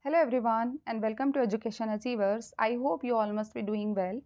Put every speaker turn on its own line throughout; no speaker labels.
Hello everyone and welcome to Education Achievers. I hope you all must be doing well.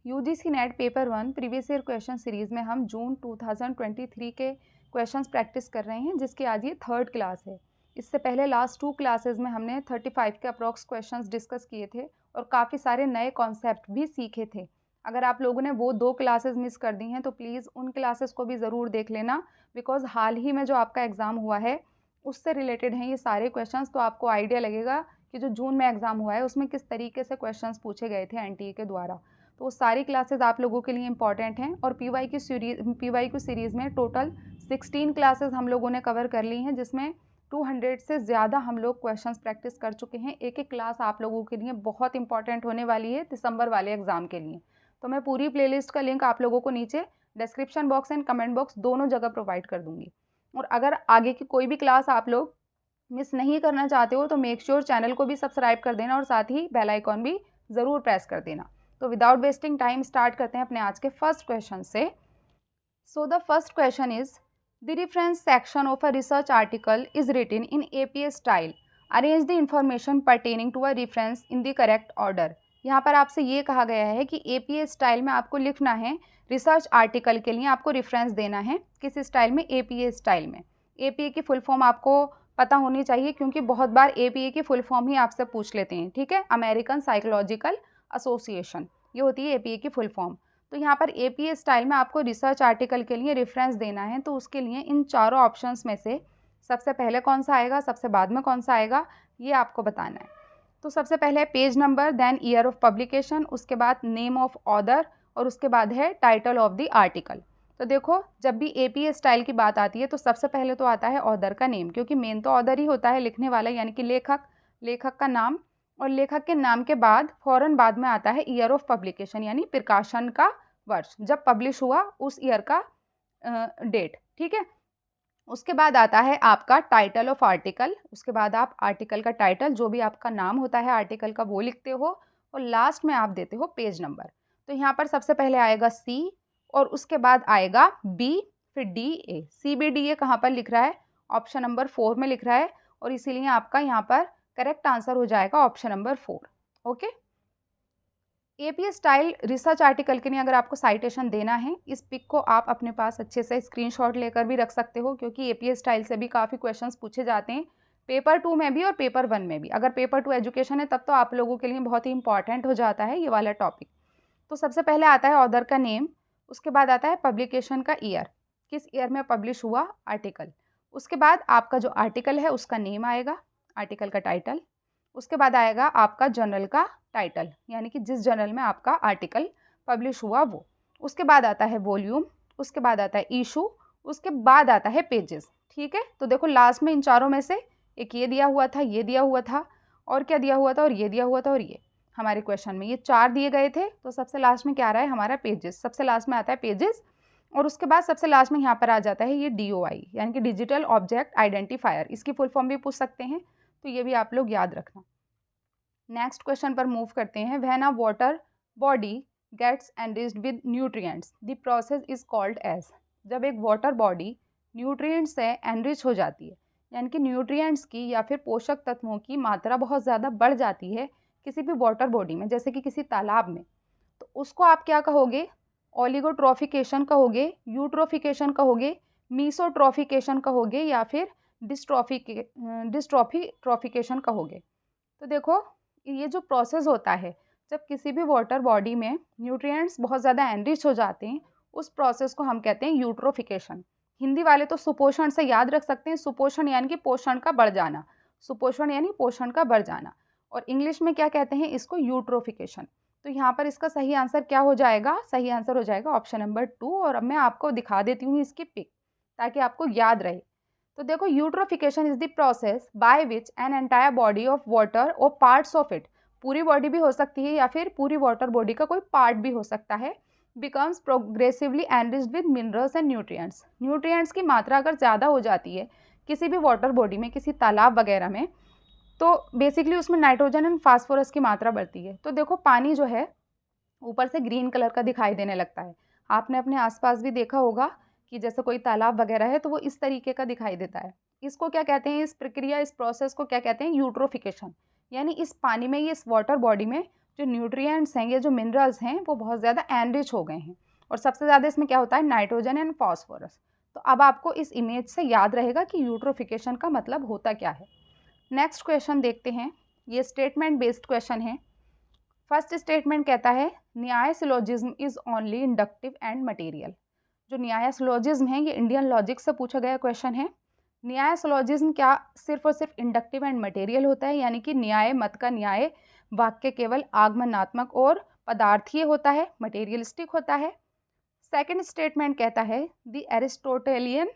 UGC net paper 1 previous year question series में हम जून 2023 के questions practice कर रहे हैं, जिसकी आज ये थर्ड क्लास है। इससे पहले लास्ट 2 क्लासेस में हमने 35 के अप्रॉक्स क्वेश्चंस डिस्कस किए थे और काफ़ी सारे नए कॉन्सेप्ट भी सीखे थे। अगर आप लोगों ने वो 2 क्लासेस मिस कर दी हैं तो प्लीज़ उन क्लासेस को भी ज़रूर देख लेना, बिकॉज हाल ही में जो आपका एग्ज़ाम हुआ है उससे रिलेटेड हैं ये सारे क्वेश्चंस। तो आपको आइडिया लगेगा कि जो जून में एग्ज़ाम हुआ है उसमें किस तरीके से क्वेश्चंस पूछे गए थे एनटीए के द्वारा। तो वो सारी क्लासेस आप लोगों के लिए इंपॉर्टेंट हैं। और पीवाईक्यू सीरीज़ में टोटल 16 क्लासेस हम लोगों ने कवर कर ली हैं, जिसमें 200 से ज़्यादा हम लोग क्वेश्चंस प्रैक्टिस कर चुके हैं। एक एक क्लास आप लोगों के लिए बहुत इंपॉर्टेंट होने वाली है दिसंबर वाले एग्ज़ाम के लिए। तो मैं पूरी प्लेलिस्ट का लिंक आप लोगों को नीचे description box and comment box दोनों जगह प्रोवाइड कर दूँगी। और अगर आगे की कोई भी क्लास आप लोग मिस नहीं करना चाहते हो तो मेक श्योर चैनल को भी सब्सक्राइब कर देना और साथ ही बेल आइकॉन भी ज़रूर प्रेस कर देना। तो विदाउट वेस्टिंग टाइम स्टार्ट करते हैं अपने आज के फर्स्ट क्वेश्चन से। So the first question is the reference section of a research article is written in APA style. Arrange the information pertaining to a reference in the correct order. यहाँ पर आपसे ये कहा गया है कि एपीए स्टाइल में आपको लिखना है, रिसर्च आर्टिकल के लिए आपको रेफरेंस देना है किस स्टाइल में, एपीए स्टाइल में। एपीए की फुल फॉर्म आपको पता होनी चाहिए, क्योंकि बहुत बार एपीए की फुल फॉर्म ही आपसे पूछ लेते हैं। ठीक है, अमेरिकन साइकोलॉजिकल एसोसिएशन, ये होती है एपीए की फुल फॉर्म। तो यहाँ पर एपीए स्टाइल में आपको रिसर्च आर्टिकल के लिए रेफरेंस देना है, तो उसके लिए इन चारों ऑप्शंस में से सबसे पहले कौन सा आएगा, सबसे बाद में कौन सा आएगा, ये आपको बताना है। तो सबसे पहले है page number, then year of publication, उसके बाद नेम ऑफ ऑथर और उसके बाद है टाइटल ऑफ द आर्टिकल। तो देखो, जब भी एपीए स्टाइल की बात आती है तो सबसे पहले तो आता है ऑथर का नेम, क्योंकि मेन तो ऑथर ही होता है, लिखने वाला, यानी कि लेखक का नाम। और लेखक के नाम के बाद फौरन बाद में आता है ईयर ऑफ पब्लिकेशन, यानी प्रकाशन का वर्ष, जब पब्लिश हुआ उस ईयर का डेट। ठीक है, उसके बाद आता है आपका टाइटल ऑफ आर्टिकल। उसके बाद आप आर्टिकल का टाइटल, जो भी आपका नाम होता है आर्टिकल का, वो लिखते हो और लास्ट में आप देते हो पेज नंबर। तो यहाँ पर सबसे पहले आएगा सी और उसके बाद आएगा बी, फिर D, A. C B D A कहाँ पर लिख रहा है, ऑप्शन नंबर 4 में लिख रहा है, और इसीलिए आपका यहाँ पर करेक्ट आंसर हो जाएगा option number 4। Okay, APA style research article के लिए अगर आपको साइटेशन देना है, इस पिक को आप अपने पास अच्छे से स्क्रीनशॉट लेकर भी रख सकते हो, क्योंकि एपीए स्टाइल से भी काफ़ी क्वेश्चंस पूछे जाते हैं, पेपर 2 में भी और पेपर 1 में भी। अगर पेपर 2 एजुकेशन है तब तो आप लोगों के लिए बहुत ही इंपॉर्टेंट हो जाता है ये वाला टॉपिक। तो सबसे पहले आता है ऑथर का नेम, उसके बाद आता है पब्लिकेशन का ईयर, किस ईयर में पब्लिश हुआ आर्टिकल। उसके बाद आपका जो आर्टिकल है उसका नेम आएगा, आर्टिकल का टाइटल। उसके बाद आएगा आपका जर्नल का टाइटल, यानी कि जिस जर्नल में आपका आर्टिकल पब्लिश हुआ वो। उसके बाद आता है वॉल्यूम, उसके बाद आता है इशू, उसके बाद आता है पेजेस। ठीक है, तो देखो लास्ट में इन चारों में से एक ये दिया हुआ था, ये दिया हुआ था, और क्या दिया हुआ था, और ये दिया हुआ था, और ये हमारे क्वेश्चन में ये 4 दिए गए थे। तो सबसे लास्ट में क्या आ रहा है हमारा, पेजेस। सबसे लास्ट में आता है पेजेस, और उसके बाद सबसे लास्ट में यहाँ पर आ जाता है ये डीओआई, यानी कि डिजिटल ऑब्जेक्ट आइडेंटिफायर। इसकी फुल फॉर्म भी पूछ सकते हैं, तो ये भी आप लोग याद रखना। नेक्स्ट क्वेश्चन पर मूव करते हैं। When a water body gets enriched with nutrients the process is called as. जब एक वाटर बॉडी न्यूट्रिएंट्स से एनरिच हो जाती है, यानी कि न्यूट्रिएंट्स की या फिर पोषक तत्वों की मात्रा बहुत ज़्यादा बढ़ जाती है किसी भी वाटर बॉडी में, जैसे कि किसी तालाब में, तो उसको आप क्या कहोगे, ओलिगोट्रॉफिकेशन कहोगे, यूट्रोफिकेशन कहोगे, मीसोट्रॉफिकेशन कहोगे, या फिर डिस्ट्रॉफिकेशन कहोगे। तो देखो, ये जो प्रोसेस होता है, जब किसी भी वाटर बॉडी में न्यूट्रिएंट्स बहुत ज़्यादा एनरिच हो जाते हैं, उस प्रोसेस को हम कहते हैं यूट्रोफिकेशन। हिंदी वाले तो सुपोषण से याद रख सकते हैं, सुपोषण यानी कि पोषण का बढ़ जाना, सुपोषण यानी पोषण का बढ़ जाना, और इंग्लिश में क्या कहते हैं इसको, यूट्रोफिकेशन। तो यहाँ पर इसका सही आंसर क्या हो जाएगा, सही आंसर हो जाएगा ऑप्शन नंबर 2। और अब मैं आपको दिखा देती हूँ इसकी पिक, ताकि आपको याद रहे। तो देखो, eutrophication is the process by which an entire body of water और पार्ट्स ऑफ इट, पूरी बॉडी भी हो सकती है या फिर पूरी वाटर बॉडी का कोई पार्ट भी हो सकता है, becomes progressively enriched with minerals and nutrients. Nutrients की मात्रा अगर ज़्यादा हो जाती है किसी भी वाटर बॉडी में, किसी तालाब वगैरह में, तो बेसिकली उसमें नाइट्रोजन एंड फास्फोरस की मात्रा बढ़ती है। तो देखो, पानी जो है ऊपर से ग्रीन कलर का दिखाई देने लगता है। आपने अपने आसपास भी देखा होगा कि जैसे कोई तालाब वगैरह है तो वो इस तरीके का दिखाई देता है। इसको क्या कहते हैं, इस प्रक्रिया, इस प्रोसेस को क्या कहते हैं, यूट्रोफिकेशन, यानी इस पानी में, ये इस वाटर बॉडी में जो न्यूट्रिएंट्स हैं, ये जो मिनरल्स हैं, वो बहुत ज़्यादा एनरिच हो गए हैं। और सबसे ज़्यादा इसमें क्या होता है, नाइट्रोजन एंड फॉस्फोरस। तो अब आपको इस इमेज से याद रहेगा कि यूट्रोफिकेशन का मतलब होता क्या है। नेक्स्ट क्वेश्चन देखते हैं, ये स्टेटमेंट बेस्ड क्वेश्चन है। फर्स्ट स्टेटमेंट कहता है न्याय syllogism is only inductive and material. जो न्याय सिलोजिज्म है ये इंडियन लॉजिक से पूछा गया क्वेश्चन है। न्याय सिलोजिज्म क्या सिर्फ और सिर्फ इंडक्टिव एंड मटेरियल होता है, यानी कि न्याय मत का न्याय वाक्य केवल आगमनात्मक और पदार्थीय होता है, मटेरियलिस्टिक होता है। सेकंड स्टेटमेंट कहता है the Aristotelian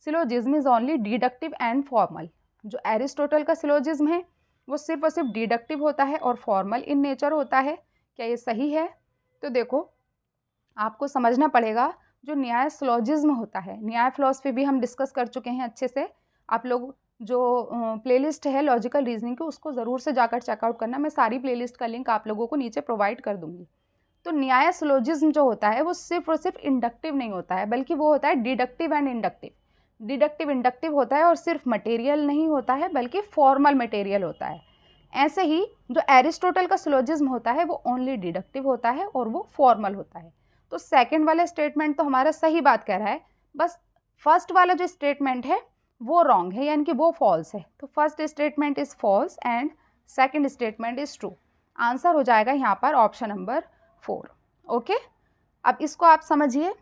syllogism is only deductive and formal. जो एरिस्टोटल का सिलोजिज्म है वो सिर्फ और सिर्फ डिडक्टिव होता है और फॉर्मल इन नेचर होता है। क्या ये सही है? तो देखो, आपको समझना पड़ेगा जो न्याय सिलोजिज्म होता है, न्याय फिलॉसफी भी हम डिस्कस कर चुके हैं अच्छे से। आप लोग जो प्लेलिस्ट है लॉजिकल रीजनिंग की, उसको ज़रूर से जाकर चेकआउट करना। मैं सारी प्लेलिस्ट का लिंक आप लोगों को नीचे प्रोवाइड कर दूंगी। तो न्याय सिलोजिज्म जो होता है वो सिर्फ और सिर्फ इंडक्टिव नहीं होता है, बल्कि वो होता है deductive and inductive. Deductive inductive होता है और सिर्फ मटेरियल नहीं होता है, बल्कि फॉर्मल मटेरियल होता है। ऐसे ही जो एरिस्टोटल का सिलोजिज्म होता है वो ओनली डिडक्टिव होता है और वो फॉर्मल होता है। तो सेकंड वाला स्टेटमेंट तो हमारा सही बात कह रहा है, बस फर्स्ट वाला जो स्टेटमेंट है वो रॉन्ग है, यानी कि वो फॉल्स है। तो first statement is false and second statement is true. Answer हो जाएगा यहाँ पर ऑप्शन नंबर 4। ओके, अब इसको आप समझिए।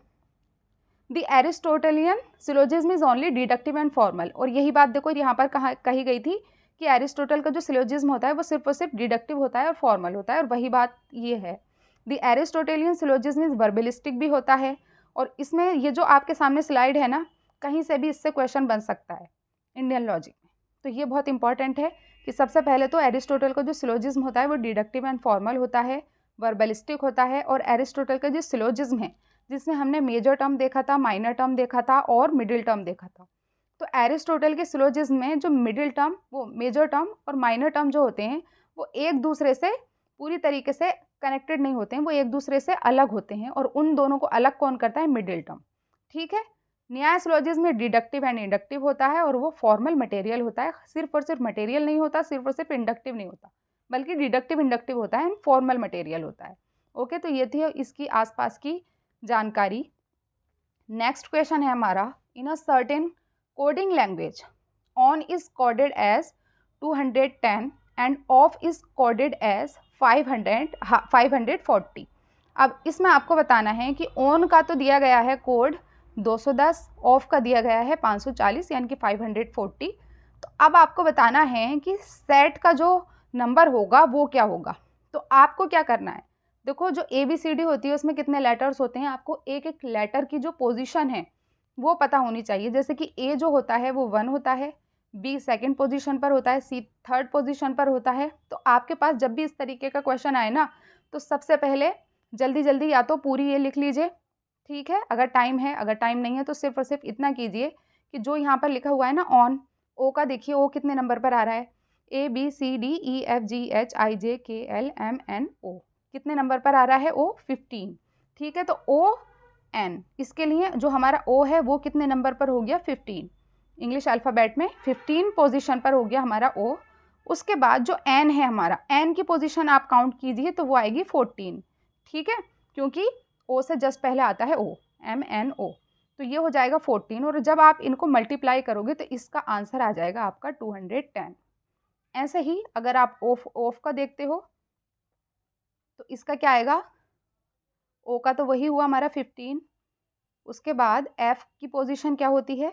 The Aristotelian syllogism is only deductive and formal. और यही बात देखो यहाँ पर कही गई थी कि एरिस्टोटल का जो सिलोजिज्म होता है वो सिर्फ और सिर्फ डिडक्टिव होता है और फॉर्मल होता है, और वही बात ये है। द एरिस्टोटेलियन सिलोजिज्म इज वर्बलिस्टिक भी होता है। और इसमें ये जो आपके सामने स्लाइड है ना, कहीं से भी इससे क्वेश्चन बन सकता है इंडियन लॉजिक में। तो ये बहुत इंपॉर्टेंट है कि सबसे पहले तो एरिस्टोटल का जो सिलोजिज्म होता है वो डिडक्टिव एंड फॉर्मल होता है, वर्बलिस्टिक होता है। और एरिस्टोटल का जो सिलोजिज्म है, जिसमें हमने मेजर टर्म देखा था, माइनर टर्म देखा था और मिडिल टर्म देखा था। तो एरिस्टोटल के सिलोजिज्म में जो मिडिल टर्म, वो मेजर टर्म और माइनर टर्म जो होते हैं वो एक दूसरे से पूरी तरीके से कनेक्टेड नहीं होते हैं, वो एक दूसरे से अलग होते हैं। और उन दोनों को अलग कौन करता है? Middle term. ठीक है, न्याय सिलोजिज्म में डिडक्टिव एंड इंडक्टिव होता है और वो फॉर्मल मटेरियल होता है। सिर्फ और सिर्फ मटेरियल नहीं होता, सिर्फ और सिर्फ इंडक्टिव नहीं होता, बल्कि डिडक्टिव इंडक्टिव होता है एंड फॉर्मल मटेरियल होता है। ओके, तो ये थी इसकी आसपास की जानकारी। नेक्स्ट क्वेश्चन है हमारा, in a certain coding language on is coded as 210 and of is coded as 540। अब इसमें आपको बताना है कि ऑन का तो दिया गया है कोड 210, ऑफ का दिया गया है 540 यानी कि 540। तो अब आपको बताना है कि सेट का जो नंबर होगा वो क्या होगा। तो आपको क्या करना है, देखो जो ABCD होती है उसमें कितने लेटर्स होते हैं, आपको एक एक लेटर की जो पोजीशन है वो पता होनी चाहिए। जैसे कि A जो होता है वो 1 होता है, B सेकंड पोजीशन पर होता है, C थर्ड पोजीशन पर होता है। तो आपके पास जब भी इस तरीके का क्वेश्चन आए ना, तो सबसे पहले जल्दी जल्दी या तो पूरी ये लिख लीजिए, ठीक है, अगर टाइम है। अगर टाइम नहीं है तो सिर्फ और सिर्फ इतना कीजिए कि जो यहाँ पर लिखा हुआ है ना ऑन, ओ का देखिए ओ कितने नंबर पर आ रहा है, ABCDEFGHIJKLMNO कितने नंबर पर आ रहा है? ओ 15। ठीक है, तो ON इसके लिए जो हमारा O है वो कितने नंबर पर हो गया? 15। इंग्लिश अल्फ़ाबेट में 15 पोजीशन पर हो गया हमारा O। उसके बाद जो N है हमारा, N की पोजीशन आप काउंट कीजिए तो वो आएगी 14। ठीक है, क्योंकि O से जस्ट पहले आता है O, MNO। तो ये हो जाएगा 14। और जब आप इनको मल्टीप्लाई करोगे तो इसका आंसर आ जाएगा आपका 210। ऐसे ही अगर आप ऑफ का देखते हो तो इसका क्या आएगा? ओ का तो वही हुआ हमारा 15। उसके बाद F की पोजीशन क्या होती है?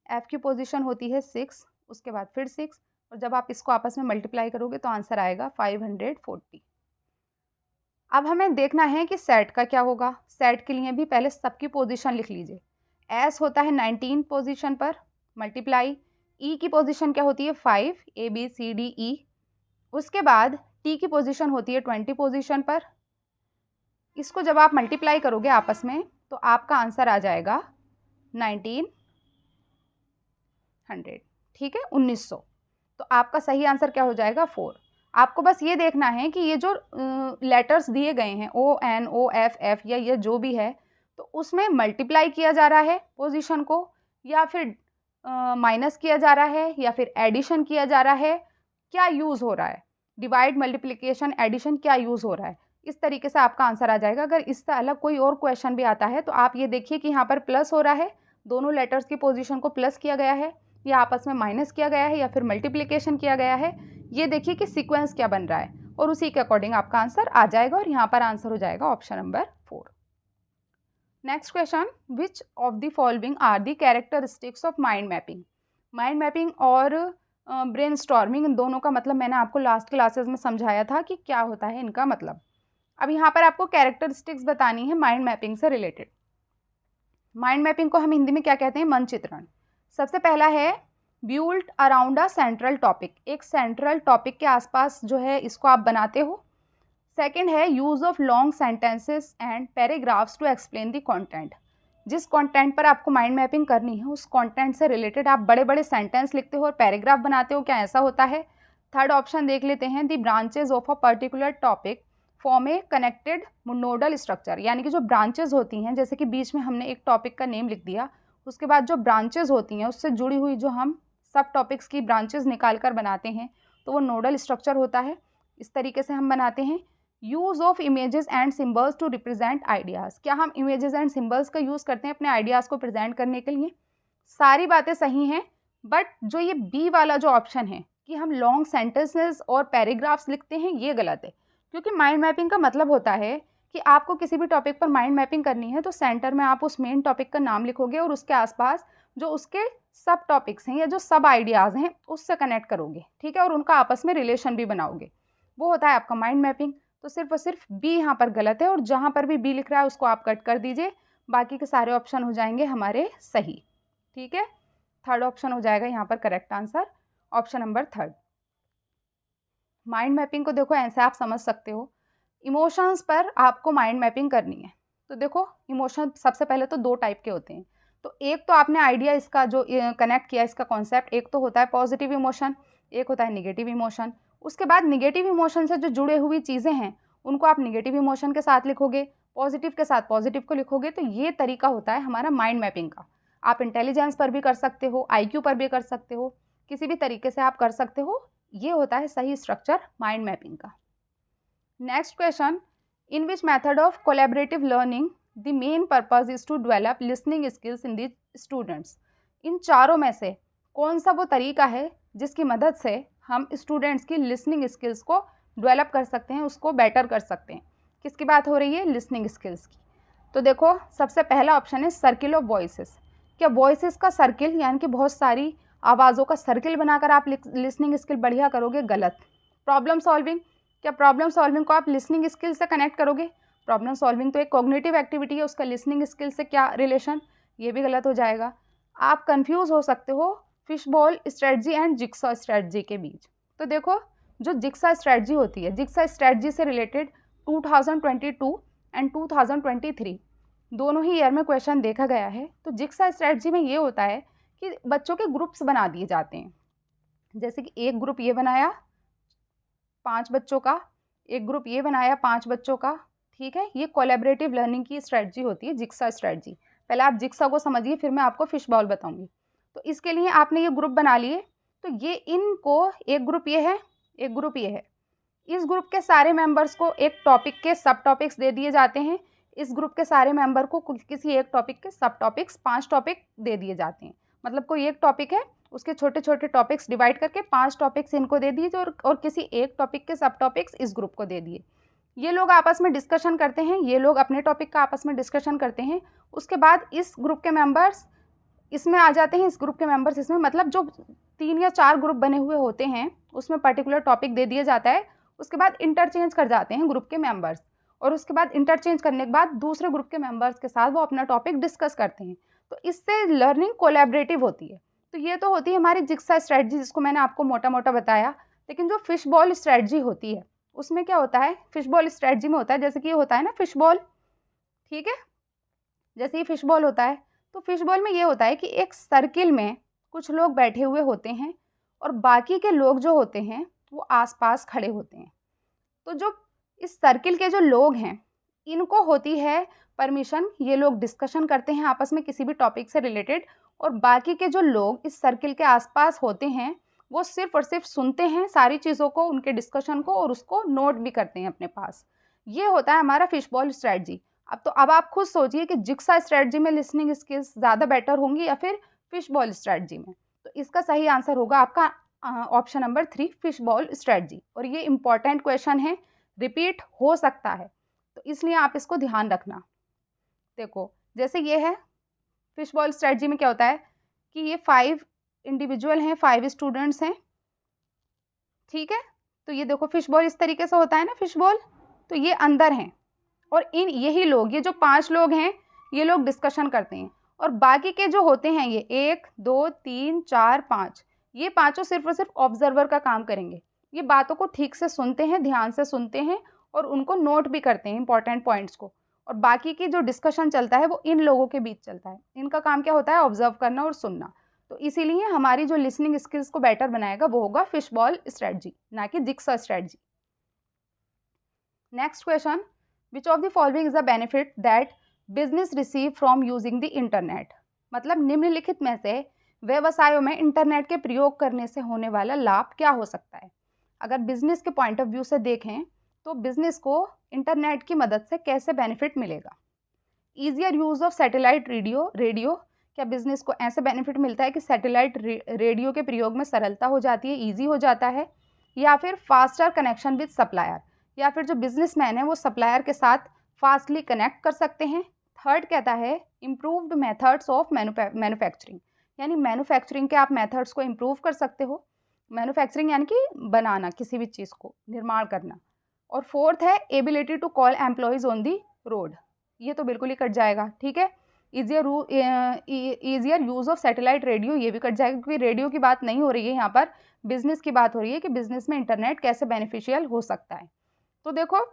F की पोजीशन होती है 6, उसके बाद फिर 6, और जब आप इसको आपस में मल्टीप्लाई करोगे तो आंसर आएगा 540। अब हमें देखना है कि सेट का क्या होगा। सेट के लिए भी पहले सबकी पोजीशन लिख लीजिए। S होता है 19 पोजीशन पर, मल्टीप्लाई E की पोजीशन क्या होती है? 5, ABCDE। उसके बाद T की पोजीशन होती है 20 पोजीशन पर। इसको जब आप मल्टीप्लाई करोगे आपस में तो आपका आंसर आ जाएगा 1900। ठीक है, 1900। तो आपका सही आंसर क्या हो जाएगा? 4। आपको बस ये देखना है कि ये जो लेटर्स दिए गए हैं ON, OF, F या ये जो भी है, तो उसमें मल्टीप्लाई किया जा रहा है पोजीशन को, या फिर माइनस किया जा रहा है, या फिर एडिशन किया जा रहा है, क्या यूज़ हो रहा है। डिवाइड, मल्टीप्लिकेशन, एडिशन क्या यूज़ हो रहा है, इस तरीके से आपका आंसर आ जाएगा। अगर इससे अलग कोई और क्वेश्चन भी आता है तो आप ये देखिए कि यहाँ पर प्लस हो रहा है, दोनों लेटर्स की पोजीशन को प्लस किया गया है, या आपस में माइनस किया गया है, या फिर मल्टीप्लिकेशन किया गया है। ये देखिए कि सीक्वेंस क्या बन रहा है और उसी के अकॉर्डिंग आपका आंसर आ जाएगा और यहाँ पर आंसर हो जाएगा option number 4। Next question, which of the following are the characteristics of mind mapping. Mind mapping और ब्रेन स्टॉर्मिंग, इन दोनों का मतलब मैंने आपको लास्ट क्लासेस में समझाया था कि क्या होता है इनका मतलब। अब यहाँ पर आपको कैरेक्टरिस्टिक्स बतानी है माइंड मैपिंग से रिलेटेड। माइंड मैपिंग को हम हिंदी में क्या कहते हैं, मन चित्रण। सबसे पहला है build around a central topic, एक सेंट्रल टॉपिक के आसपास जो है इसको आप बनाते हो। सेकंड है use of long sentences and paragraphs to explain the content, जिस कंटेंट पर आपको माइंड मैपिंग करनी है उस कंटेंट से रिलेटेड आप बड़े बड़े सेंटेंस लिखते हो और पैराग्राफ बनाते हो, क्या ऐसा होता है। थर्ड ऑप्शन देख लेते हैं, the branches of a particular topic form A connected nodal structure, यानी कि जो ब्रांचेज होती हैं, जैसे कि बीच में हमने एक टॉपिक का नेम लिख दिया, उसके बाद जो ब्रांचेज होती हैं उससे जुड़ी हुई जो हम सब टॉपिक्स की ब्रांचेज निकाल कर बनाते हैं तो वो नोडल स्ट्रक्चर होता है। इस तरीके से हम बनाते हैं। Use of images and symbols to represent ideas, क्या हम इमेजेस एंड सिम्बल्स का यूज़ करते हैं अपने आइडियाज़ को प्रेजेंट करने के लिए। सारी बातें सही हैं, बट जो ये बी वाला जो ऑप्शन है कि हम लॉन्ग सेंटेंसेस और पैराग्राफ्स लिखते हैं, ये गलत है। क्योंकि माइंड मैपिंग का मतलब होता है कि आपको किसी भी टॉपिक पर माइंड मैपिंग करनी है तो सेंटर में आप उस मेन टॉपिक का नाम लिखोगे और उसके आसपास जो उसके सब टॉपिक्स हैं या जो सब आइडियाज़ हैं उससे कनेक्ट करोगे, ठीक है, और उनका आपस में रिलेशन भी बनाओगे, वो होता है आपका माइंड मैपिंग। तो सिर्फ और सिर्फ बी यहाँ पर गलत है और जहाँ पर भी बी लिख रहा है उसको आप कट कर दीजिए, बाकी के सारे ऑप्शन हो जाएंगे हमारे सही, ठीक है। थर्ड ऑप्शन हो जाएगा यहाँ पर correct answer, option number third. Mind mapping को देखो ऐसे आप समझ सकते हो, इमोशंस पर आपको माइंड मैपिंग करनी है। तो देखो इमोशन सबसे पहले तो दो टाइप के होते हैं। तो एक तो आपने आइडिया इसका जो कनेक्ट किया इसका कॉन्सेप्ट, एक तो होता है पॉजिटिव इमोशन, एक होता है निगेटिव इमोशन। उसके बाद निगेटिव इमोशन से जो जुड़े हुई चीज़ें हैं उनको आप निगेटिव इमोशन के साथ लिखोगे, पॉजिटिव के साथ पॉजिटिव को लिखोगे। तो ये तरीका होता है हमारा माइंड मैपिंग का। आप इंटेलिजेंस पर भी कर सकते हो, IQ पर भी कर सकते हो, किसी भी तरीके से आप कर सकते हो। ये होता है सही स्ट्रक्चर माइंड मैपिंग का। Next question, in which method of collaborative learning the main purpose is to develop listening skills in the students. इन चारों में से कौन सा वो तरीका है जिसकी मदद से हम स्टूडेंट्स की लिसनिंग स्किल्स को डेवलप कर सकते हैं, उसको बेटर कर सकते हैं। किसकी बात हो रही है, लिसनिंग स्किल्स की। तो देखो सबसे पहला ऑप्शन है सर्किल ऑफ वॉइसेस। क्या वॉइसेस का सर्किल यानी कि बहुत सारी आवाज़ों का सर्किल बनाकर आप लिसनिंग स्किल बढ़िया करोगे, गलत। प्रॉब्लम सॉल्विंग, क्या प्रॉब्लम सॉल्विंग को आप लिसनिंग स्किल से कनेक्ट करोगे। प्रॉब्लम सॉल्विंग तो एक कॉग्निटिव एक्टिविटी है, उसका लिसनिंग स्किल से क्या रिलेशन, ये भी गलत हो जाएगा। आप कंफ्यूज हो सकते हो fish bowl strategy and jigsaw strategy के बीच। तो देखो जो जिक्सा स्ट्रेटजी होती है, जिक्सा स्ट्रेटजी से रिलेटेड 2022 एंड 2023 दोनों ही ईयर में क्वेश्चन देखा गया है। तो जिक्सा स्ट्रेटजी में ये होता है कि बच्चों के ग्रुप्स बना दिए जाते हैं, जैसे कि एक ग्रुप ये बनाया 5 बच्चों का, एक ग्रुप ये बनाया 5 बच्चों का, ठीक है। ये कोलैबोरेटिव लर्निंग की स्ट्रेटजी होती है जिक्सा स्ट्रेटजी। पहले आप जिक्सा को समझिए, फिर मैं आपको फिश बॉल बताऊंगी। तो इसके लिए आपने ये ग्रुप बना लिए, तो ये इनको एक ग्रुप ये है, एक ग्रुप ये है। इस ग्रुप के सारे मेंबर्स को एक टॉपिक के सब टॉपिक्स दे दिए जाते हैं। इस ग्रुप के सारे मेंबर को किसी एक टॉपिक के सब टॉपिक्स 5 टॉपिक दे दिए जाते हैं। मतलब कोई एक टॉपिक है उसके छोटे छोटे टॉपिक्स डिवाइड करके 5 टॉपिक्स इनको दे दिए और किसी एक टॉपिक के सब टॉपिक्स इस ग्रुप को दे दिए। ये लोग आपस में डिस्कशन करते हैं, ये लोग अपने टॉपिक का आपस में डिस्कशन करते हैं। उसके बाद इस ग्रुप के मेंबर्स इसमें आ जाते हैं, इस ग्रुप के मेंबर्स इसमें, मतलब जो 3 या 4 ग्रुप बने हुए होते हैं उसमें पर्टिकुलर टॉपिक दे दिया जाता है। उसके बाद इंटरचेंज कर जाते हैं ग्रुप के मेंबर्स, और उसके बाद इंटरचेंज करने के बाद दूसरे ग्रुप के मेंबर्स के साथ वो अपना टॉपिक डिस्कस करते हैं। तो इससे लर्निंग कोलैबोरेटिव होती है। तो ये तो होती है हमारी जिक्सा स्ट्रेटजी, जिसको मैंने आपको मोटा मोटा बताया। लेकिन जो फिश बॉल स्ट्रेटजी होती है उसमें क्या होता है, फिश बॉल स्ट्रेटजी में होता है, जैसे कि ये होता है ना फिश बॉल, ठीक है, जैसे ये फिश बॉल होता है। तो फिश बॉल में ये होता है कि एक सर्किल में कुछ लोग बैठे हुए होते हैं और बाकी के लोग जो होते हैं वो आसपास खड़े होते हैं। तो जो इस सर्किल के जो लोग हैं इनको होती है परमिशन, ये लोग डिस्कशन करते हैं आपस में किसी भी टॉपिक से रिलेटेड, और बाकी के जो लोग इस सर्किल के आसपास होते हैं वो सिर्फ और सिर्फ सुनते हैं सारी चीज़ों को, उनके डिस्कशन को, और उसको नोट भी करते हैं अपने पास। ये होता है हमारा फिश बॉल स्ट्रेटजी। अब आप खुद सोचिए कि जिक्सा स्ट्रेटजी में लिसनिंग स्किल्स ज़्यादा बेटर होंगी या फिर फिश बॉल स्ट्रेटजी में। तो इसका सही आंसर होगा आपका option number 3, fish bowl strategy. और ये इंपॉर्टेंट क्वेश्चन है, रिपीट हो सकता है, तो इसलिए आप इसको ध्यान रखना। देखो जैसे ये है, फिश बॉल स्ट्रेटजी में क्या होता है कि ये 5 इंडिविजुअल हैं, 5 स्टूडेंट्स हैं, ठीक है। तो ये देखो फिश बॉल इस तरीके से होता है ना, फिश बॉल, तो ये अंदर हैं और यही लोग, ये जो 5 लोग हैं, ये लोग डिस्कशन करते हैं, और बाकी के जो होते हैं ये 1 2 3 4 5, ये पांचों सिर्फ और सिर्फ ऑब्जर्वर का काम करेंगे। ये बातों को ठीक से सुनते हैं, ध्यान से सुनते हैं और उनको नोट भी करते हैं इंपॉर्टेंट पॉइंट्स को, और बाकी की जो डिस्कशन चलता है वो इन लोगों के बीच चलता है। इनका काम क्या होता है, ऑब्जर्व करना और सुनना। तो इसीलिए हमारी जो लिसनिंग स्किल्स को बेटर बनाएगा वो होगा फिश बॉल स्ट्रेटजी, ना कि jigsaw strategy. Next question, which of the following is the benefit that business receive from using the internet. मतलब निम्नलिखित में से व्यवसायों में इंटरनेट के प्रयोग करने से होने वाला लाभ क्या हो सकता है। अगर बिजनेस के पॉइंट ऑफ व्यू से देखें तो बिजनेस को इंटरनेट की मदद से कैसे बेनिफिट मिलेगा। Easier use of satellite radio, क्या बिजनेस को ऐसे बेनिफिट मिलता है कि सैटेलाइट रेडियो के प्रयोग में सरलता हो जाती है, ईजी हो जाता है, या फिर फास्टर कनेक्शन विद सप्लायर, या फिर जो बिजनेसमैन है वो सप्लायर के साथ फास्टली कनेक्ट कर सकते हैं। थर्ड कहता है इम्प्रूव्ड मेथड्स ऑफ मैन्युफैक्चरिंग, यानी मैन्युफैक्चरिंग के आप मेथड्स को इम्प्रूव कर सकते हो। मैन्युफैक्चरिंग यानी कि बनाना, किसी भी चीज़ को निर्माण करना। और फोर्थ है ability to call employees on the road, ये तो बिल्कुल ही कट जाएगा, ठीक है। Easier use of satellite radio, ये भी कट जाएगा क्योंकि रेडियो की बात नहीं हो रही है यहाँ पर, बिजनेस की बात हो रही है कि बिजनेस में इंटरनेट कैसे बेनिफिशियल हो सकता है। तो देखो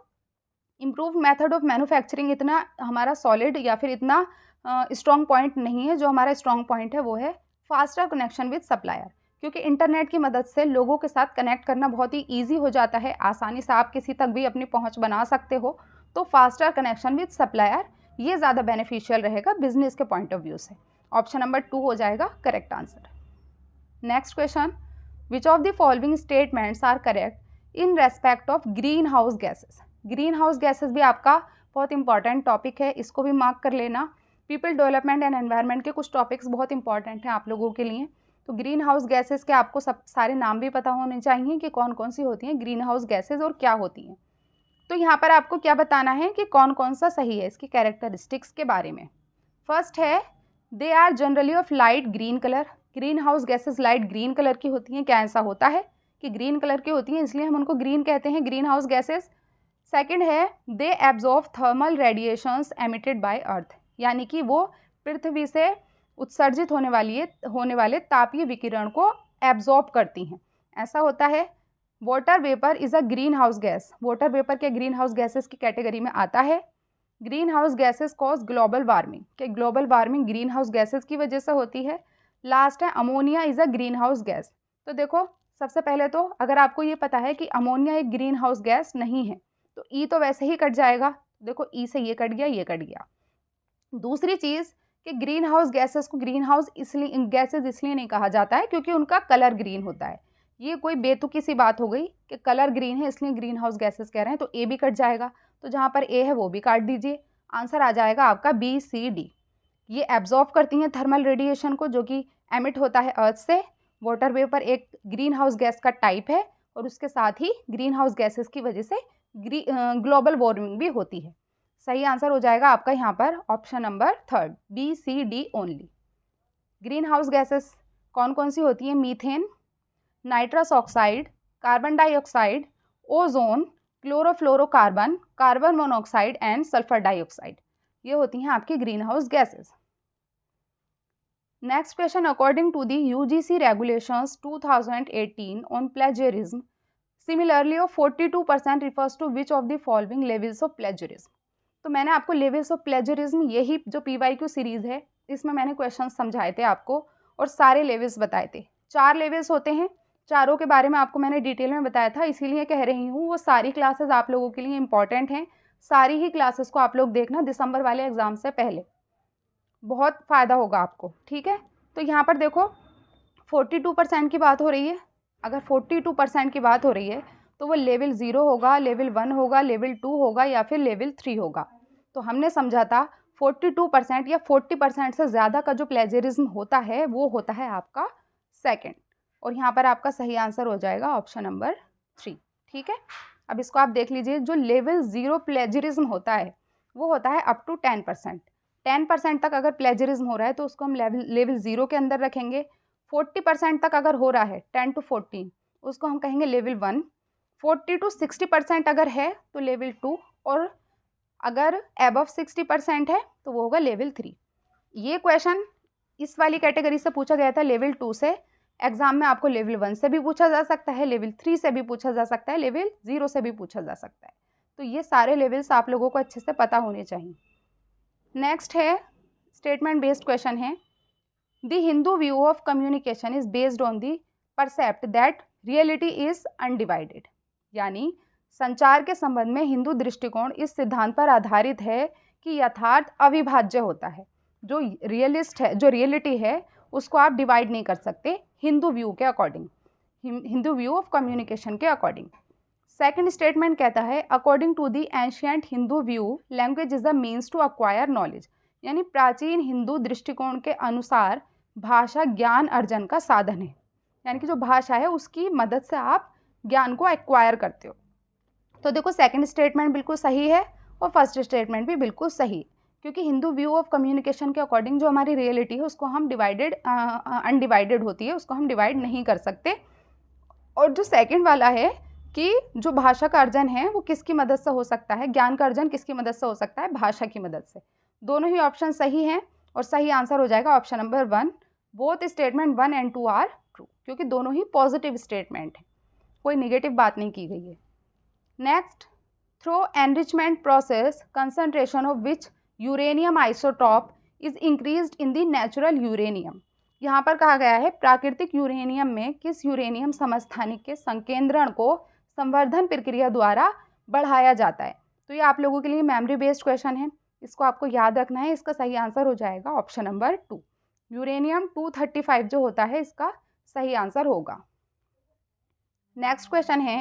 इम्प्रूव मेथड ऑफ मैन्युफैक्चरिंग इतना हमारा सॉलिड या फिर इतना स्ट्रॉन्ग पॉइंट नहीं है। जो हमारा स्ट्रॉन्ग पॉइंट है वो है फास्टर कनेक्शन विद सप्लायर, क्योंकि इंटरनेट की मदद से लोगों के साथ कनेक्ट करना बहुत ही ईजी हो जाता है, आसानी से आप किसी तक भी अपनी पहुंच बना सकते हो। तो फास्टर कनेक्शन विद सप्लायर ये ज़्यादा बेनिफिशियल रहेगा बिजनेस के पॉइंट ऑफ व्यू से। ऑप्शन नंबर 2 हो जाएगा correct answer. Next question, which of the following statements are correct in respect of green house gases. Green house gases भी आपका बहुत इंपॉर्टेंट टॉपिक है, इसको भी मार्क कर लेना। पीपल डेवलपमेंट एंड एनवायरनमेंट के कुछ टॉपिक्स बहुत इंपॉर्टेंट हैं आप लोगों के लिए। तो ग्रीन हाउस गैसेस के आपको सब सारे नाम भी पता होने चाहिए कि कौन कौन सी होती हैं ग्रीन हाउस गैसेज और क्या होती हैं। तो यहाँ पर आपको क्या बताना है कि कौन कौन सा सही है, इसकी कैरेक्टरिस्टिक्स के बारे में। फर्स्ट है they are generally of light green colour. Green house gases light green colour की होती हैं। क्या ऐसा होता है कि ग्रीन कलर की होती हैं इसलिए हम उनको ग्रीन कहते हैं, ग्रीन हाउस गैसेज। सेकेंड है they absorb thermal radiations emitted by earth, यानी कि वो पृथ्वी से उत्सर्जित होने वाले तापीय विकिरण को एब्जॉर्ब करती हैं, ऐसा होता है। Water vapour is a green house gas. Water vapour के ग्रीन हाउस गैसेस की कैटेगरी में आता है। Green house gases cause global warming, कि global warming green house gases की वजह से होती है। लास्ट है ammonia is a green house gas. तो देखो सबसे पहले तो अगर आपको ये पता है कि अमोनिया एक ग्रीन हाउस गैस नहीं है तो ई तो वैसे ही कट जाएगा। देखो ई से ये कट गया, ये कट गया। दूसरी चीज़ कि ग्रीन हाउस गैसेस को ग्रीन हाउस गैसेस इसलिए नहीं कहा जाता है क्योंकि उनका कलर ग्रीन होता है। ये कोई बेतुकी सी बात हो गई कि कलर ग्रीन है इसलिए ग्रीन हाउस गैसेस कह रहे हैं, तो ए भी कट जाएगा। तो जहाँ पर ए है वो भी काट दीजिए, आंसर आ जाएगा आपका बी सी डी। ये एब्जॉर्ब करती हैं थर्मल रेडिएशन को जो कि एमिट होता है अर्थ से। वाटर वेपर एक ग्रीन हाउस गैस का टाइप है और उसके साथ ही ग्रीन हाउस गैसेस की वजह से ग्लोबल वार्मिंग भी होती है। सही आंसर हो जाएगा आपका यहाँ पर option number 3 B C D only. Green house gases कौन कौन सी होती हैं? Methane, nitrous oxide, carbon dioxide, ozone, chlorofluorocarbon, carbon monoxide and sulphur dioxide, ये होती हैं आपकी green house gases. Next question, according to the UGC regulations 2018 on plagiarism, similarity of 42% refers to which of the following levels of plagiarism. तो मैंने आपको levels of plagiarism, यही जो PYQ series है इसमें मैंने क्वेश्चन समझाए थे आपको और सारे लेवल्स बताए थे। 4 लेवल्स होते हैं, चारों के बारे में आपको मैंने डिटेल में बताया था, इसीलिए कह रही हूँ वो सारी क्लासेस आप लोगों के लिए इंपॉर्टेंट हैं। सारी ही क्लासेस को आप लोग देखना दिसंबर वाले एग्ज़ाम से पहले, बहुत फ़ायदा होगा आपको, ठीक है। तो यहाँ पर देखो 42% की बात हो रही है, अगर 42% की बात हो रही है तो वो लेवल 0 होगा, लेवल 1 होगा, लेवल 2 होगा या फिर लेवल 3 होगा। तो हमने समझा था 42% या 40% से ज़्यादा का जो प्लेजरिज्म होता है वो होता है आपका सेकंड, और यहाँ पर आपका सही आंसर हो जाएगा ऑप्शन नंबर 3। ठीक है, अब इसको आप देख लीजिए। जो लेवल 0 प्लेजरिज्म होता है वो होता है अप टू 10%। 10% तक अगर प्लेजरिज्म हो रहा है तो उसको हम लेवल 0 के अंदर रखेंगे। 40% तक अगर हो रहा है 10 to 14 उसको हम कहेंगे लेवल 1। 40 to 60% अगर है तो लेवल 2, और अगर अबव 60% है तो वो होगा लेवल 3। ये क्वेश्चन इस वाली कैटेगरी से पूछा गया था लेवल 2 से। एग्जाम में आपको लेवल 1 से भी पूछा जा सकता है, लेवल 3 से भी पूछा जा सकता है, लेवल 0 से भी पूछा जा सकता है। तो ये सारे लेवल्स आप लोगों को अच्छे से पता होने चाहिए। नेक्स्ट है स्टेटमेंट बेस्ड क्वेश्चन है। The Hindu view of communication is based on the percept that reality is undivided. यानी संचार के संबंध में हिंदू दृष्टिकोण इस सिद्धांत पर आधारित है कि यथार्थ अविभाज्य होता है। जो रियलिस्ट है, जो रियलिटी है, उसको आप डिवाइड नहीं कर सकते हिंदू व्यू के according, Hindu view of communication के अकॉर्डिंग। सेकंड स्टेटमेंट कहता है according to the ancient Hindu view language is the means to acquire knowledge. यानी प्राचीन हिंदू दृष्टिकोण के अनुसार भाषा ज्ञान अर्जन का साधन है। यानी कि जो भाषा है उसकी मदद से आप ज्ञान को एक्वायर करते हो। तो देखो सेकंड स्टेटमेंट बिल्कुल सही है और फर्स्ट स्टेटमेंट भी बिल्कुल सही, क्योंकि हिंदू व्यू ऑफ कम्युनिकेशन के अकॉर्डिंग जो हमारी रियलिटी है उसको हम अनडिवाइडेड होती है, उसको हम डिवाइड नहीं कर सकते। और जो सेकंड वाला है कि जो भाषा का अर्जन है वो किसकी मदद से हो सकता है, ज्ञान का अर्जन किसकी मदद से हो सकता है, भाषा की मदद से। दोनों ही ऑप्शन सही हैं और सही आंसर हो जाएगा option number 1। Both statement 1 and 2 are true, क्योंकि दोनों ही पॉजिटिव स्टेटमेंट है, कोई निगेटिव बात नहीं की गई है। Next, through enrichment process concentration of which uranium isotope is increased in the natural uranium. यहाँ पर कहा गया है प्राकृतिक यूरेनियम में किस यूरेनियम समस्थानिक के संकेंद्रण को संवर्धन प्रक्रिया द्वारा बढ़ाया जाता है। तो ये आप लोगों के लिए मेमोरी बेस्ड क्वेश्चन है, इसको आपको याद रखना है। इसका सही आंसर हो जाएगा ऑप्शन नंबर 2। यूरेनियम 235 जो होता है इसका सही आंसर होगा। नेक्स्ट क्वेश्चन है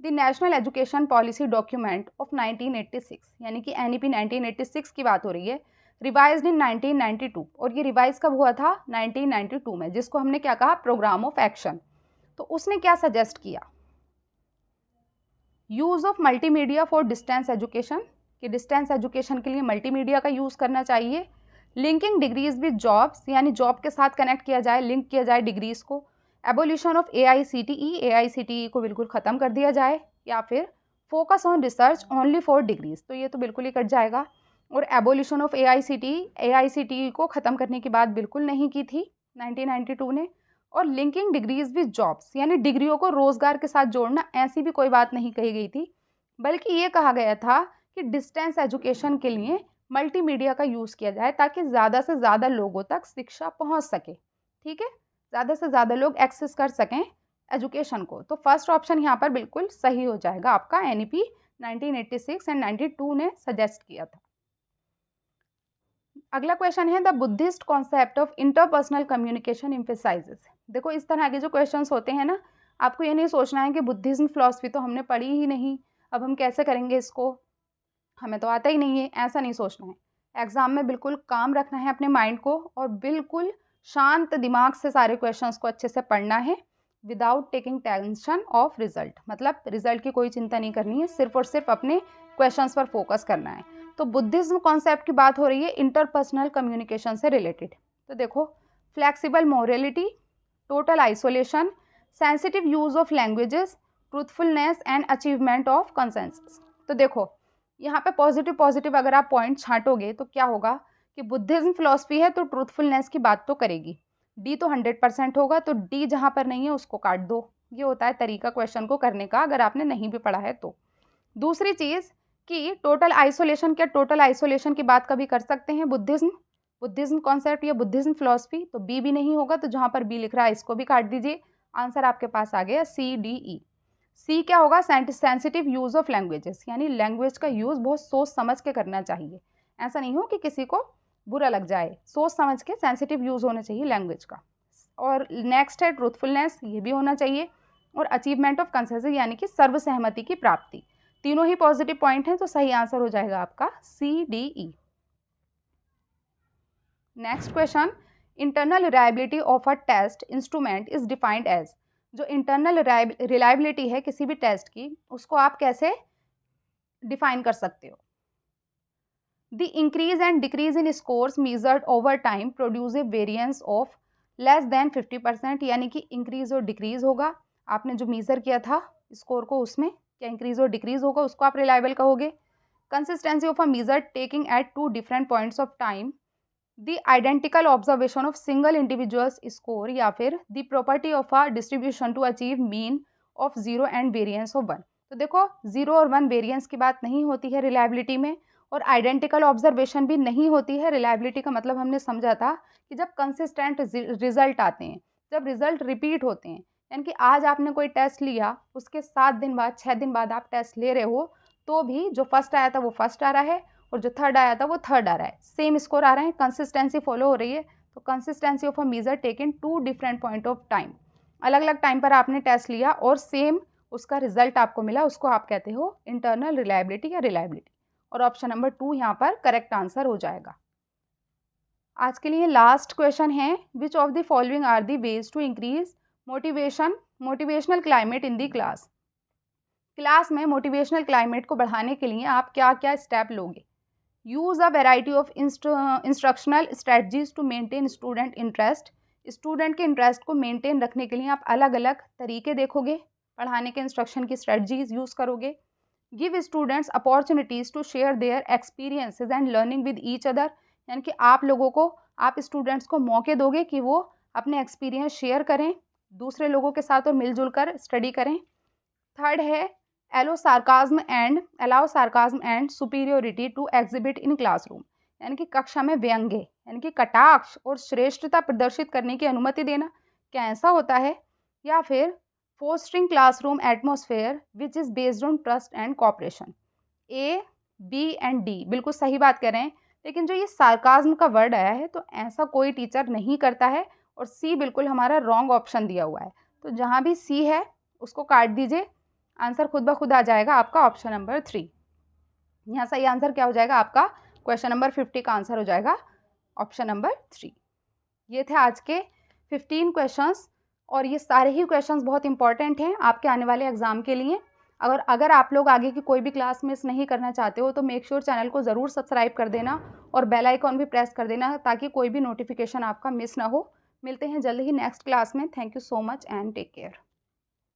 the national education policy document of 1986, यानी कि NEP 1986 की बात हो रही है, रिवाइज्ड इन 1992। और ये रिवाइज कब हुआ था, 1992 में, जिसको हमने क्या कहा, प्रोग्राम ऑफ एक्शन। तो उसने क्या सजेस्ट किया, use of multimedia for distance education, कि डिस्टेंस एजुकेशन के लिए मल्टीमीडिया का यूज़ करना चाहिए। लिंकिंग डिग्रीज विद जॉब्स, यानी जॉब के साथ कनेक्ट किया जाए, लिंक किया जाए डिग्रीज को। एबोलिशन ऑफ AICTE को बिल्कुल ख़त्म कर दिया जाए, या फिर focus on research only for degrees, तो ये तो बिल्कुल ही कट जाएगा। और एबोलिशन ऑफ AICTE को ख़त्म करने की बात बिल्कुल नहीं की थी 1992 ने। और लिंकिंग डिग्रीज विद जॉब्स, यानी डिग्रियों को रोज़गार के साथ जोड़ना, ऐसी भी कोई बात नहीं कही गई थी, बल्कि ये कहा गया था कि डिस्टेंस एजुकेशन के लिए मल्टीमीडिया का यूज़ किया जाए ताकि ज़्यादा से ज़्यादा लोगों तक शिक्षा पहुंच सके। ठीक है, ज़्यादा से ज़्यादा लोग एक्सेस कर सकें एजुकेशन को। तो फर्स्ट ऑप्शन यहाँ पर बिल्कुल सही हो जाएगा आपका, NEP 1986 एंड 92 ने सजेस्ट किया था। अगला क्वेश्चन है the Buddhist concept of interpersonal communication emphasises. देखो इस तरह के जो क्वेश्चंस होते हैं ना, आपको ये नहीं सोचना है कि बुद्धिज्म फिलॉसफी तो हमने पढ़ी ही नहीं, अब हम कैसे करेंगे इसको, हमें तो आता ही नहीं है, ऐसा नहीं सोचना है। एग्जाम में बिल्कुल काम रखना है अपने माइंड को और बिल्कुल शांत दिमाग से सारे क्वेश्चंस को अच्छे से पढ़ना है, without taking tension of result. मतलब रिजल्ट की कोई चिंता नहीं करनी है, सिर्फ और सिर्फ अपने क्वेश्चंस पर फोकस करना है। तो बुद्धिज्म कॉन्सेप्ट की बात हो रही है इंटरपर्सनल कम्युनिकेशन से रिलेटेड। तो देखो, flexible morality, total isolation, sensitive use of languages, truthfulness and achievement of consensus. तो देखो यहाँ पे पॉजिटिव अगर आप पॉइंट छांटोगे तो क्या होगा कि बुद्धिज्म फिलॉसफी है तो ट्रूथफुलनेस की बात तो करेगी, डी तो 100% होगा, तो डी जहाँ पर नहीं है उसको काट दो। ये होता है तरीका क्वेश्चन को करने का, अगर आपने नहीं भी पढ़ा है तो। दूसरी चीज़ कि टोटल आइसोलेशन, क्या टोटल आइसोलेशन की बात कभी कर सकते हैं बुद्धिज्म कॉन्सेप्ट या बुद्धिज्म फिलॉसफी, तो बी भी नहीं होगा, तो जहाँ पर बी लिख रहा है इसको भी काट दीजिए। आंसर आपके पास आ गया CDE। सी क्या होगा, सेंसिटिव यूज़ ऑफ लैंग्वेजेस, यानी लैंग्वेज का यूज़ बहुत सोच समझ के करना चाहिए, ऐसा नहीं हो कि किसी को बुरा लग जाए, सोच समझ के सेंसिटिव यूज़ होना चाहिए लैंग्वेज का। और नेक्स्ट है ट्रूथफुलनेस, ये भी होना चाहिए। और अचीवमेंट ऑफ कंसेंसस यानी कि सर्वसहमति की प्राप्ति। तीनों ही पॉजिटिव पॉइंट हैं, तो सही आंसर हो जाएगा आपका CDE। Next question, internal reliability of a test instrument is defined as. जो इंटरनल रिलायबिलिटी है किसी भी टेस्ट की, उसको आप कैसे डिफाइन कर सकते हो? The increase and decrease in scores measured over time produce a variance of less than 50%, यानी कि इंक्रीज और डिक्रीज होगा। आपने जो मेजर किया था स्कोर को, उसमें क्या इंक्रीज और डिक्रीज होगा, उसको आप रिलायबल कहोगे। Consistency of a measure taking at 2 different points of time, the identical observation of single individuals score, या फिर the property of a distribution to achieve mean of 0 and variance of 1। तो देखो 0 और 1 variance की बात नहीं होती है रिलायबिलिटी में, और आइडेंटिकल ऑब्जर्वेशन भी नहीं होती है। रिलायबिलिटी का मतलब हमने समझा था कि जब कंसिस्टेंट रिजल्ट आते हैं, जब रिजल्ट रिपीट होते हैं, यानी कि आज आपने कोई टेस्ट लिया, उसके 7 दिन बाद 6 दिन बाद आप टेस्ट ले रहे हो, तो भी जो फर्स्ट आया था वो फर्स्ट आ रहा है और जो थर्ड आया था वो थर्ड आ रहा है, सेम स्कोर आ रहे हैं, कंसिस्टेंसी फॉलो हो रही है। तो consistency of a measure taken 2 different point of time, अलग अलग टाइम पर आपने टेस्ट लिया और सेम उसका रिजल्ट आपको मिला, उसको आप कहते हो इंटरनल रिलायबिलिटी या रिलायबिलिटी। और ऑप्शन नंबर 2 यहाँ पर करेक्ट आंसर हो जाएगा। आज के लिए लास्ट क्वेश्चन है, which of the following are the ways to increase motivational climate in the class. Class में मोटिवेशनल क्लाइमेट को बढ़ाने के लिए आप क्या क्या स्टेप लोगे? Use a variety of instructional strategies to maintain student interest. Student के इंटरेस्ट को मेंटेन रखने के लिए आप अलग अलग तरीके देखोगे, पढ़ाने के इंस्ट्रक्शन की स्ट्रेटजीज यूज़ करोगे। Give students opportunities to share their experiences and learning with each other, यानी कि आप लोगों को, आप स्टूडेंट्स को मौके दोगे कि वो अपने एक्सपीरियंस शेयर करें दूसरे लोगों के साथ और मिलजुल कर स्टडी करें। थर्ड है allow sarcasm and superiority to exhibit in classroom, यानी कि कक्षा में व्यंग्य यानी कि कटाक्ष और श्रेष्ठता प्रदर्शित करने की अनुमति देना। क्या ऐसा होता है? या फिर fostering classroom atmosphere which is based on trust and cooperation। A, B and D बिल्कुल सही बात कर रहे हैं, लेकिन जो ये सार्काज्म का वर्ड आया है तो ऐसा कोई टीचर नहीं करता है, और C बिल्कुल हमारा रॉन्ग ऑप्शन दिया हुआ है। तो जहाँ भी C है उसको काट दीजिए, आंसर खुद ब खुद आ जाएगा आपका ऑप्शन नंबर 3। यहाँ सही आंसर क्या हो जाएगा आपका? क्वेश्चन नंबर 50 का आंसर हो जाएगा ऑप्शन नंबर 3। ये थे आज के 15 क्वेश्चंस, और ये सारे ही क्वेश्चंस बहुत इंपॉर्टेंट हैं आपके आने वाले एग्जाम के लिए। अगर आप लोग आगे की कोई भी क्लास मिस नहीं करना चाहते हो तो मेक श्योर चैनल को ज़रूर सब्सक्राइब कर देना और बेल आइकॉन भी प्रेस कर देना, ताकि कोई भी नोटिफिकेशन आपका मिस ना हो। मिलते हैं जल्द ही नेक्स्ट क्लास में। Thank you so much and take care.